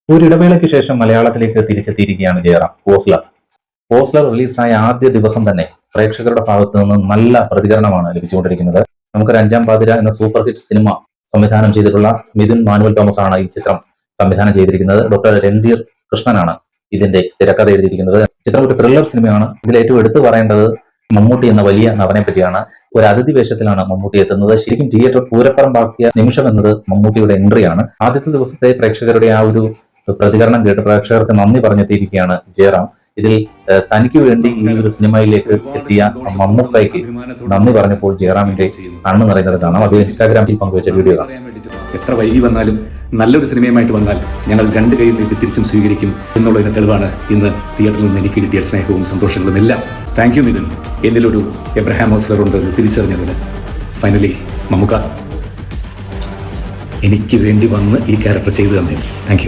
ഒരു ഇടവേളയ്ക്ക് ശേഷം മലയാളത്തിലേക്ക് തിരിച്ചെത്തിയിരിക്കുകയാണ് ജയറാം. പോസ്ലർ റിലീസായ ആദ്യ ദിവസം തന്നെ പ്രേക്ഷകരുടെ ഭാഗത്തു നിന്ന് നല്ല പ്രതികരണമാണ് ലഭിച്ചുകൊണ്ടിരിക്കുന്നത്. നമുക്കൊരു അഞ്ചാം പാതിര എന്ന സൂപ്പർ ഹിറ്റ് സിനിമ സംവിധാനം ചെയ്തിട്ടുള്ള മിഥുൻ മാനുവൽ തോമസ് ആണ് ഈ ചിത്രം സംവിധാനം ചെയ്തിരിക്കുന്നത്. ഡോക്ടർ രൺധീർ കൃഷ്ണനാണ് ഇതിന്റെ തിരക്കഥ എഴുതിയിരിക്കുന്നത്. ചിത്രം ഒരു ത്രില്ലർ സിനിമയാണ്. ഇതിൽ ഏറ്റവും എടുത്തു പറയേണ്ടത് മമ്മൂട്ടി എന്ന വലിയ നടനെ പറ്റിയാണ്. ഒരു അതിഥി വേഷത്തിലാണ് മമ്മൂട്ടി എത്തുന്നത്. ശരിക്കും തിയേറ്റർ പൂരപ്പറമ്പാക്കിയ നിമിഷം എന്നത് മമ്മൂട്ടിയുടെ എൻട്രിയാണ്. ആദ്യത്തെ ദിവസത്തെ പ്രേക്ഷകരുടെ ആ ഒരു പ്രതികരണം കേട്ട് പ്രേക്ഷകർക്ക് നന്ദി പറഞ്ഞെത്തിയിരിക്കുകയാണ് ജയറാം. ഇതിൽ തനിക്ക് വേണ്ടി ഈ ഒരു സിനിമയിലേക്ക് എത്തിയ മമ്മൂക്കയ്ക്ക് നന്ദി പറഞ്ഞപ്പോൾ ജയറാമിന്റെ കണ്ണു നിറയുന്നത് കാണാം. അത് ഇൻസ്റ്റാഗ്രാമിൽ പങ്കുവച്ച വീഡിയോ ആണ്. എത്ര വൈകി വന്നാലും നല്ലൊരു സിനിമയുമായിട്ട് വന്നാൽ ഞങ്ങൾ രണ്ട് കൈയിൽ നീട്ടി തിരിച്ചും സ്വീകരിക്കും എന്നുള്ളതിന് തെളിവാണ് ഇന്ന് തിയേറ്ററിൽ നിന്ന് എനിക്ക് കിട്ടിയ സ്നേഹവും സന്തോഷങ്ങളും എല്ലാം. താങ്ക് യു മിഥുൻ, എന്നിലൊരു എബ്രഹാം ഓസ്ലർ ഉണ്ടെന്ന് തിരിച്ചറിഞ്ഞതിന്. ഫൈനലി മമ്മൂക്ക എനിക്ക് വേണ്ടി വന്ന് ഈ ക്യാരക്ടർ ചെയ്തു തന്നെ. Thank you.